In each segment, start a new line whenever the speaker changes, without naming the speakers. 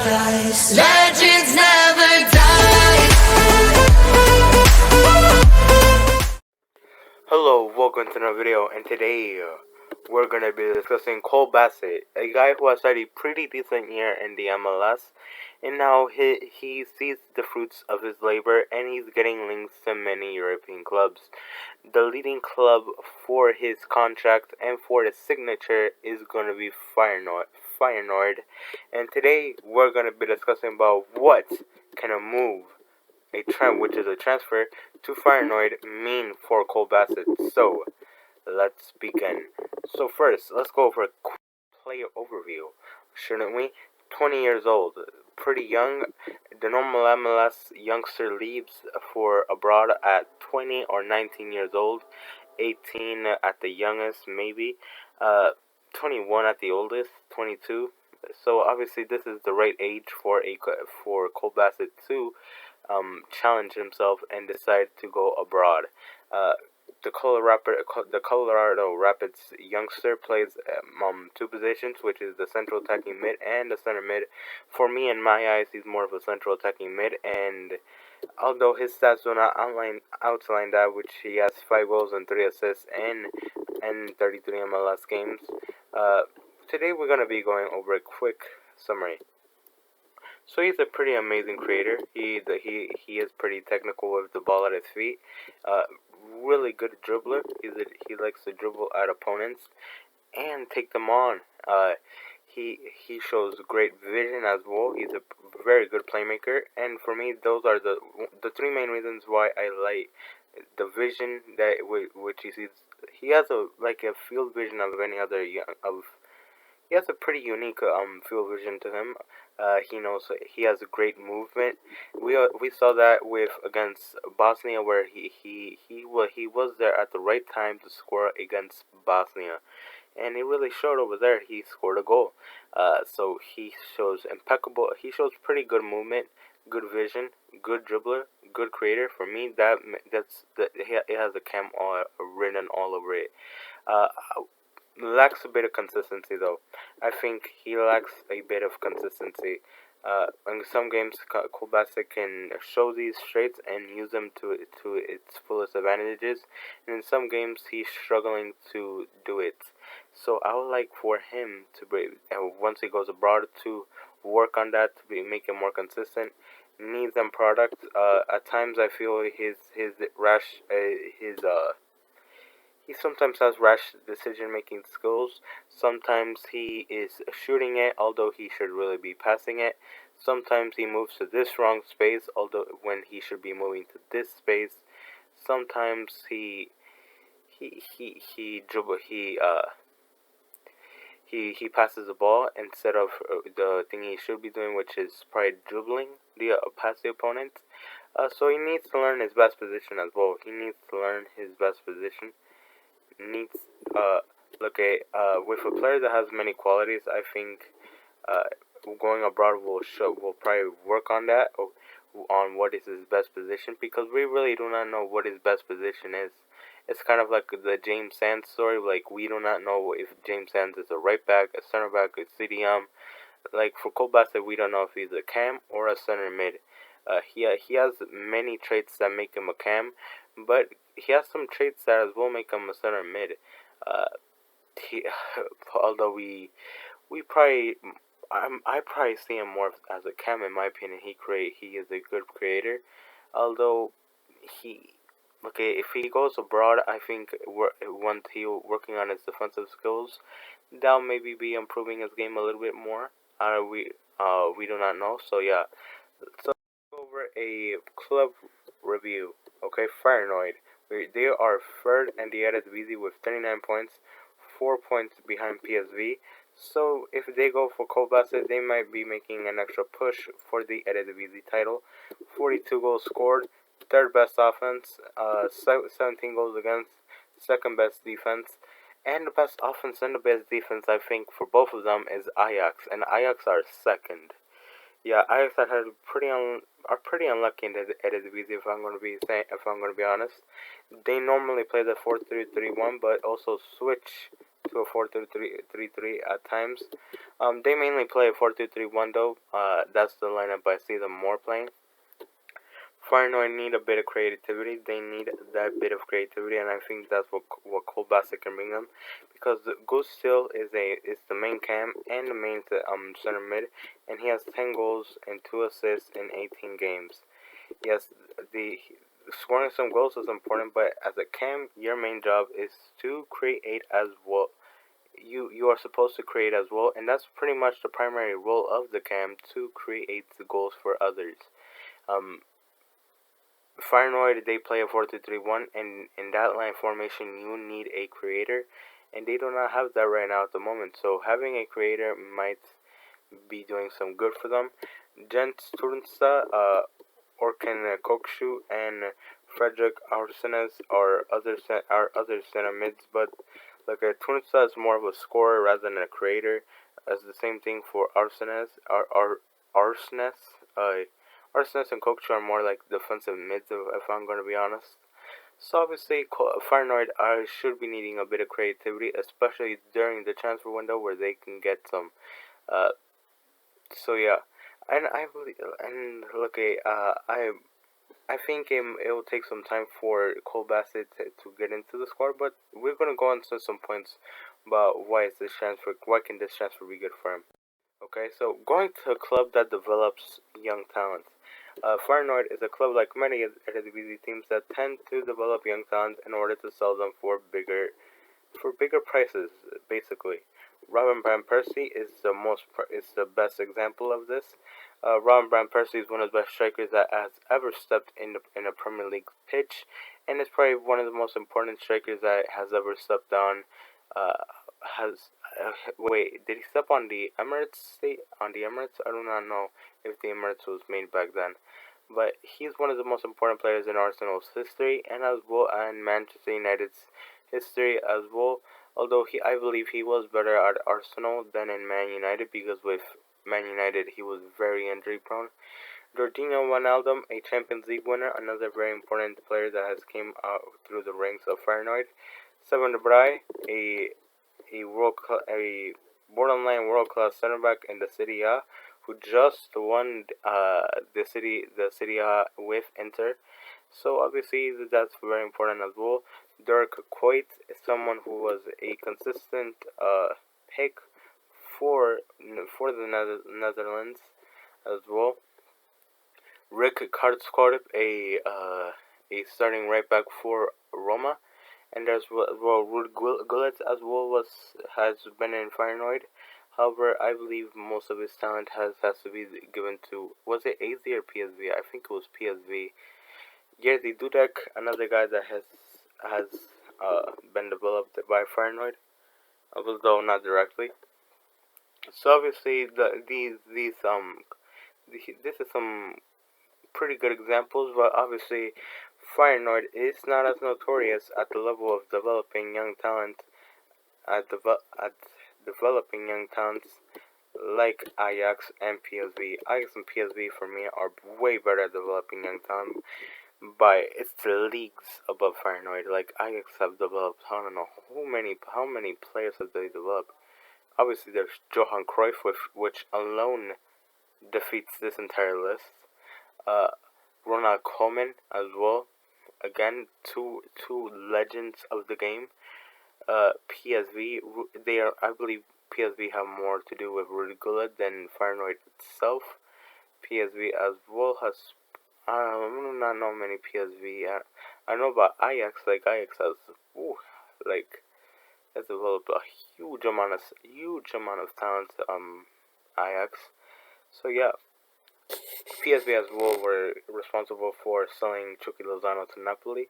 Guys, legends never die.
Hello, welcome to another video, and today we're going to be discussing Cole Bassett, a guy who has had a pretty decent year in the MLS, and now he sees the fruits of his labor, and he's getting links to many European clubs. The leading club for his contract and for his signature is going to be Feyenoord, and today we're going to be discussing about what can a move, which is a transfer to Feyenoord, mean for Cole Bassett. So, let's begin. So first, let's go over a quick player overview, shouldn't we? 20 years old, pretty young. The normal MLS youngster leaves for abroad at 20 or 19 years old, 18 at the youngest maybe, 21 at the oldest, 22. So obviously this is the right age for Cole Bassett to challenge himself and decide to go abroad. The Colorado Rapids youngster plays two positions, which is the central attacking mid and the center mid. For me, in my eyes, he's more of a central attacking mid, and although his stats do not outline that, which he has 5 goals and 3 assists in 33 MLS games, today we're going to be going over a quick summary. So he's a pretty amazing creator. He is pretty technical with the ball at his feet. Really good dribbler. He likes to dribble at opponents and take them on. He shows great vision as well. He's a very good playmaker, and for me, those are the 3 main reasons why I like the vision that which he sees. He has a field vision of any other He has a pretty unique field vision to him. He knows he has a great movement. We saw that against Bosnia, where he was there at the right time to score against Bosnia, and it really showed over there. He scored a goal. So he shows pretty good movement, good vision, good dribbler, good creator. For me, it has a cam written all over it. Lacks a bit of consistency though. I think he lacks a bit of consistency. In some games, Cole Bassett can show these traits and use them to its fullest advantages, and in some games he's struggling to do it. So I would like for him to once he goes abroad, to work on that, to make him more consistent. Needs and product. At times I feel he sometimes has rash decision-making skills. Sometimes he is shooting it, although he should really be passing it. Sometimes he moves to this wrong space, although when he should be moving to this space. Sometimes he passes the ball instead of the thing he should be doing, which is probably dribbling past the opponent. So he needs to learn his best position as well. He needs to learn his best position. With a player that has many qualities, I think going abroad will probably work on that, on what is his best position, because we really do not know what his best position is. It's kind of like the James Sands story. Like, we do not know if James Sands is a right back, a center back, a CDM. Like, for Cole Bassett, we don't know if he's a cam or a center mid. He has many traits that make him a cam, but he has some traits that as well make him a center mid. Although I probably see him more as a cam, in my opinion. He is a good creator. Although if he goes abroad, I think once he working on his defensive skills, that'll maybe be improving his game a little bit more. We do not know. So yeah. So over a club review. Okay, Feyenoord. They are third in the Eredivisie with 39 points, 4 points behind PSV. So if they go for Cole Bassett, they might be making an extra push for the Eredivisie title. 42 goals scored, third best offense, 17 goals against, second best defense. And the best offense and the best defense, I think, for both of them is Ajax, and Ajax are second. Yeah, Ajax are pretty unlucky in the Eredivisie. If I'm going to be honest, they normally play the 4-3-3-1, but also switch to to a 4-2-3-3 at times. They mainly play a 4-2-3-1 though. That's the lineup I see them more playing. Feyenoord need a bit of creativity. They need that bit of creativity, and I think that's what Cole Bassett can bring them, because Gus still is the main cam and the main center mid, and he has 10 goals and 2 assists in 18 games. Yes, the scoring some goals is important, but as a cam, your main job is to create as well. You are supposed to create as well, and that's pretty much the primary role of the cam, to create the goals for others. Feyenoord, they play a 4-2-3-1, and in that line formation, you need a creator, and they do not have that right now at the moment. So having a creator might be doing some good for them. Jens Turnstad, Orkan Kokshu, and Fredrik Arsenes are other center mids, but like Turnstad is more of a scorer rather than a creator. As the same thing for Arsenes. Arsenes. Arsenes and Kokshu are more like defensive mids, if I'm going to be honest. So obviously, Feyenoord should be needing a bit of creativity, especially during the transfer window where they can get some. So yeah, and I believe, and look, I think it will take some time for Cole Bassett to get into the squad, but we're gonna go into some points about why can this transfer be good for him. Okay, so going to a club that develops young talent. Feyenoord is a club like many Eredivisie teams that tend to develop young talent in order to sell them for bigger prices, basically. Robin Van Persie is the best example of this. Robin Van Persie is one of the best strikers that has ever stepped in a Premier League pitch, and is probably one of the most important strikers that has ever stepped on. Wait, did he step on the Emirates state? On the Emirates? I do not know if the Emirates was made back then. But he's one of the most important players in Arsenal's history, and as well, and Manchester United's history as well. Although I believe he was better at Arsenal than in Man United, because with Man United he was very injury prone. Jorginho Wijnaldum, a Champions League winner, another very important player that has came out through the ranks of Feyenoord. Seven de Vrij, a borderline world class center back in the Serie A, who just won the Serie A with Inter. So obviously that's very important as well. Dirk Kuyt is someone who was a consistent pick for the Netherlands as well. Rick Karskorp, a starting right back for Roma, and there's Ruud Gullit as well has been in Feyenoord. However, I believe most of his talent has to be given to, was it AZ or PSV? I think it was PSV. Jerzy Dudek, another guy that has been developed by Feyenoord, although not directly. So obviously, this is some pretty good examples, but obviously, Feyenoord is not as notorious at the level of developing young talent, at developing young talents like Ajax and PSV. Ajax and PSV for me are way better at developing young talent, but it's the leagues above Feyenoord. Like Ajax have developed, I don't know how many players have they developed. Obviously, there's Johan Cruyff, which alone defeats this entire list. Ronald Koeman as well. Again, two legends of the game. PSV, I believe PSV have more to do with Ruud Gullit than Feyenoord itself. PSV as well has, I do not know many PSV. I know about Ajax. Like Ajax has, has developed a huge amount of talent. Ajax. So yeah, PSV as well were responsible for selling Chucky Lozano to Napoli.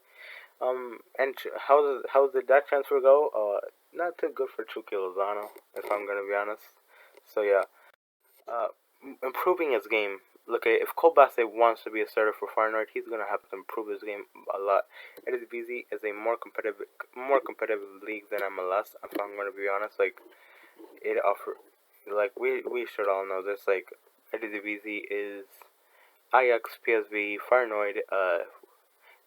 And how did that transfer go? Not too good for Chucky Lozano, if I'm gonna be honest. So yeah, improving his game. Look, if Cole Bassett wants to be a starter for Feyenoord, he's gonna have to improve his game a lot. Eredivisie is a more competitive league than MLS. If I'm gonna be honest, like it offer, like we should all know this. Like Eredivisie is Ajax, PSV, Feyenoord.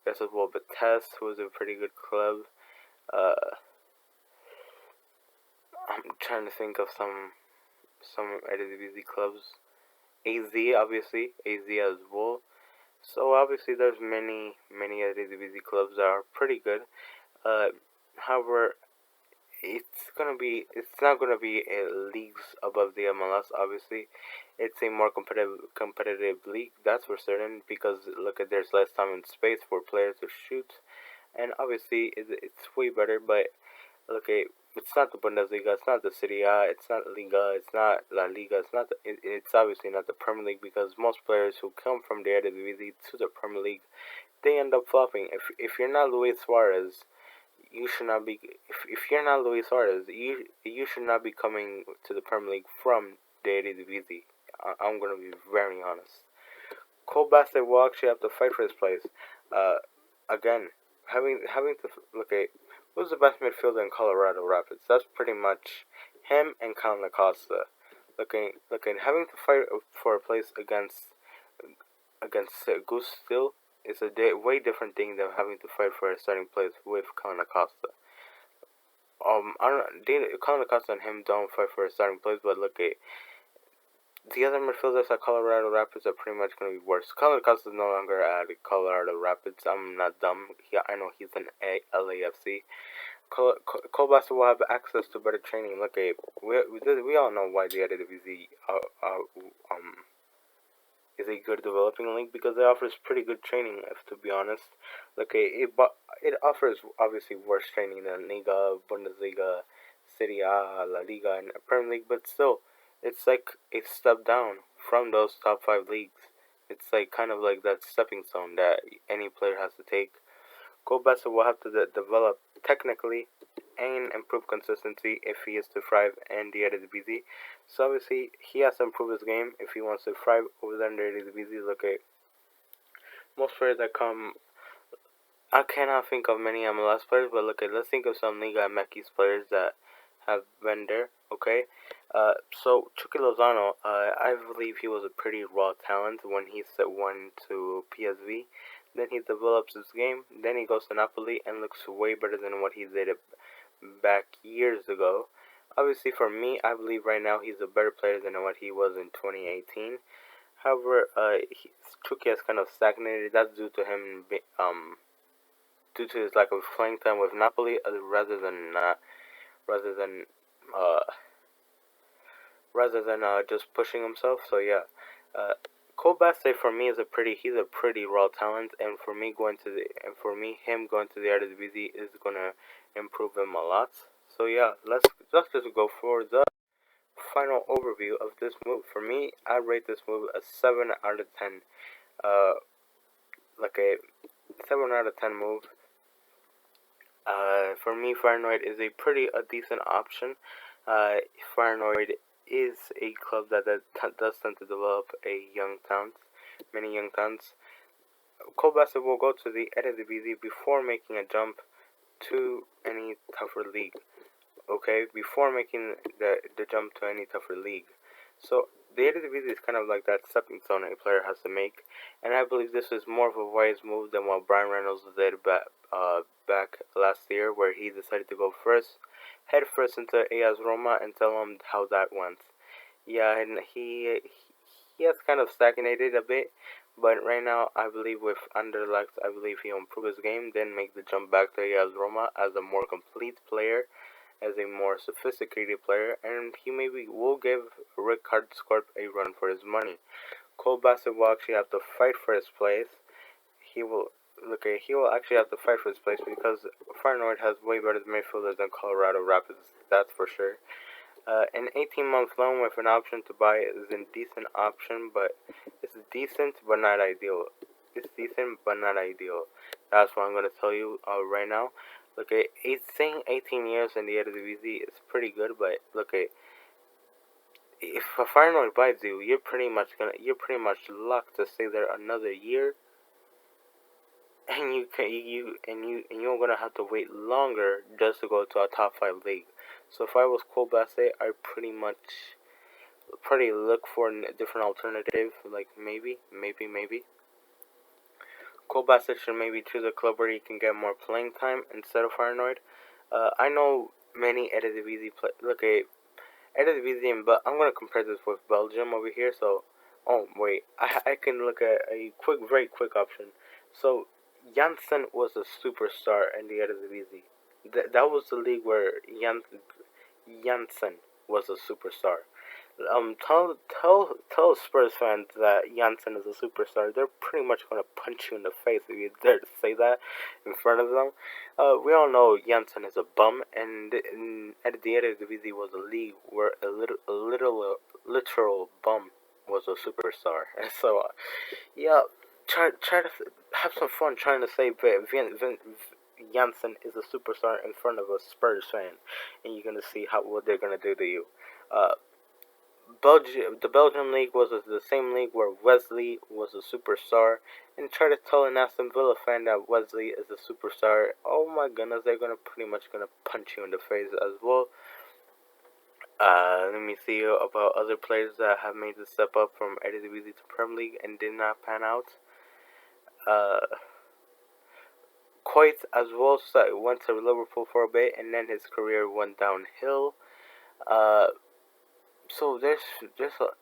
There's as well Vitesse, who is a pretty good club. I'm trying to think of some Eredivisie clubs. AZ, obviously, AZ as well. So obviously there's many Eredivisie clubs that are pretty good. Uh, However, it's not gonna be leagues above the MLS. Obviously, it's a more competitive league. That's for certain because look at there's less time and space for players to shoot, and obviously it's way better. But look at it's not the Bundesliga, it's not the Serie A, it's not Liga, it's not La Liga, it's obviously not the Premier League because most players who come from the Eredivisie to the Premier League they end up flopping. If you're not Luis Suarez, you should not be. If you're not Luis Suarez, you should not be coming to the Premier League from the Eredivisie. I'm gonna be very honest. Cole Bassett will actually have to fight for his place. Uh, Again, having to look at who's the best midfielder in Colorado Rapids. That's pretty much him and Kyle Acosta. Looking, having to fight for a place against Goose Steel is a way different thing than having to fight for a starting place with Kyle Acosta. I don't. Colin Acosta and him don't fight for a starting place, but look at the other midfielders at Colorado Rapids are pretty much going to be worse. Colin Acosta is no longer at Colorado Rapids. I'm not dumb. I know he's in LAFC. Cole Bassett will have access to better training. Look at we all know why the Eredivisie is a good developing league because it offers pretty good training. If to be honest, look at it offers obviously worse training than Liga, Bundesliga, Serie A, La Liga, and Premier League, but still, it's like a step down from those top five leagues. It's like kind of like that stepping stone that any player has to take. Cole Bassett will have to develop technically and improve consistency if he is to thrive in the Eredivisie. So obviously he has to improve his game if he wants to thrive over there in the Eredivisie. Look at most players that come. I cannot think of many MLS players, but let's think of some Liga MX players that have been there. Okay, so Chucky Lozano, I believe he was a pretty raw talent when he went to PSV. Then he develops his game. Then he goes to Napoli and looks way better than what he did back years ago. Obviously, for me, I believe right now he's a better player than what he was in 2018. However, Chucky has kind of stagnated. That's due to his lack of playing time with Napoli, rather than uh, just pushing himself. So yeah, Cole Bassett for me he's a pretty raw talent, and for me him going to the Eredivisie is gonna improve him a lot. So yeah, let's just go for the final overview of this move. For me, I rate this move a 7 out of 10. Uh, like a 7 out of 10 move. For me, Feyenoord is a decent option. Feyenoord is a club that does tend to develop many young talents. Cole Bassett will go to the Eredivisie before making a jump to any tougher league. Okay, before making the jump to any tougher league. So the Eredivisie is kind of like that stepping stone a player has to make, and I believe this is more of a wise move than what Brian Reynolds did back last year, where he decided to go head first into AS Roma and tell him how that went. Yeah, and he has kind of stagnated a bit, but right now I believe with Anderlecht, I believe he'll improve his game, then make the jump back to AS Roma as a more complete player, as a more sophisticated player, and he maybe will give Rick Hardscorp a run for his money. Cole Bassett will actually have to fight for his place. He will he will actually have to fight for his place because Feyenoord has way better midfielders than Colorado Rapids. That's for sure. An 18-month loan with an option to buy is a decent option, but it's decent but not ideal. It's decent but not ideal. That's what I'm gonna tell you right now. Look at saying 18 years in the Eredivisie is pretty good, but look at if a Feyenoord buys you, you're pretty much locked to stay there another year, and you're gonna have to wait longer just to go to a top 5 league. So if I was Cole Bassett, I pretty look for a different alternative, like maybe. Cole Bassett should maybe choose a club where he can get more playing time instead of Feyenoord. I know many Eredivisie play. Look at Eredivisie, but I'm gonna compare this with Belgium over here. So, oh wait, I can look at a very quick option. So, Janssen was a superstar in the Eredivisie. That was the league where Janssen was a superstar. Tell Spurs fans that Janssen is a superstar. They're pretty much gonna punch you in the face if you dare to say that in front of them. We all know Janssen is a bum, and at the Eredivisie was a league where a literal bum was a superstar. And so, yeah, try to have some fun trying to say Janssen is a superstar in front of a Spurs fan, and you're gonna see what they're gonna do to you. Uh, the Belgian league was the same league where Wesley was a superstar, and try to tell an Aston Villa fan that Wesley is a superstar. Oh my goodness, they're pretty much gonna punch you in the face as well. Let me see about other players that have made the step up from Eredivisie to Premier League and did not pan out. Coit as well went to Liverpool for a bit, and then his career went downhill. So there's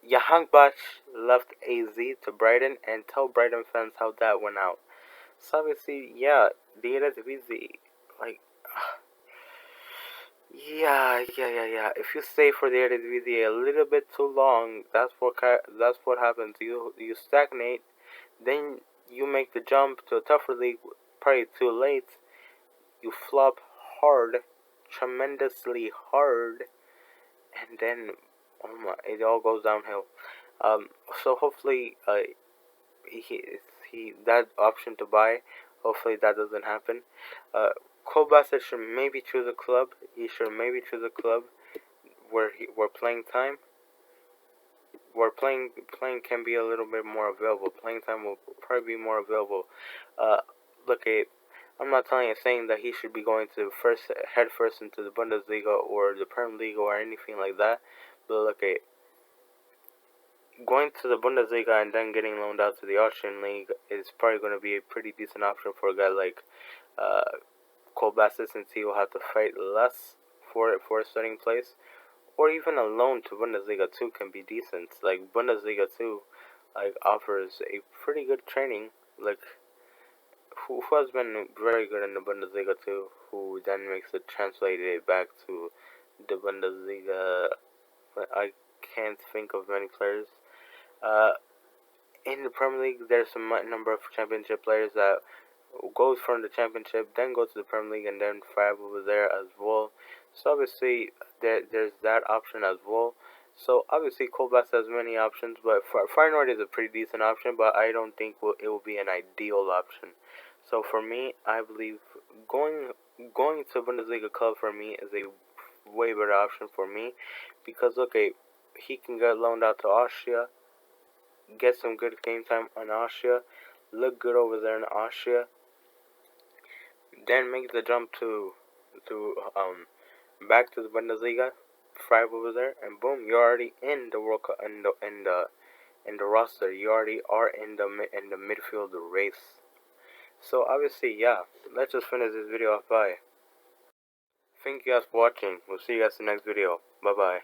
Johan Bach left AZ to Brighton, and tell Brighton fans how that went out. So obviously, yeah, the Eredivisie, like, yeah. If you stay for the Eredivisie a little bit too long, that's what happens. You stagnate, then you make the jump to a tougher league probably too late. You flop hard, tremendously hard, and then it all goes downhill. So hopefully, that option to buy, hopefully that doesn't happen. Cole Bassett should maybe choose a club. He should maybe choose a club where playing time, where playing can be a little bit more available. Playing time will probably be more available. I'm not saying that he should be going to head first into the Bundesliga or the Premier League or anything like that. But going to the Bundesliga and then getting loaned out to the Austrian league is probably going to be a pretty decent option for a guy like Cole Bassett, since he will have to fight less for a starting place. Or even a loan to Bundesliga 2 can be decent. Like Bundesliga 2 offers a pretty good training. Who has been very good in the Bundesliga 2, who then makes it translated back to the Bundesliga. I can't think of many players. In the Premier League, there's a number of championship players that goes from the championship, then go to the Premier League, and then thrive over there as well. So obviously, there's that option as well. So obviously, Cole Bassett has many options, but Feyenoord is a pretty decent option, but I don't think it will be an ideal option. So for me, I believe going to a Bundesliga club for me is a way better option for me, because he can get loaned out to Austria, get some good game time in Austria, look good over there in Austria, then make the jump to back to the Bundesliga, thrive over there, and boom, you're already in the World Cup, in the roster. You already are in the midfield race. So obviously, yeah, let's just finish this video off. Bye. Thank you guys for watching. We'll see you guys in the next video. Bye bye.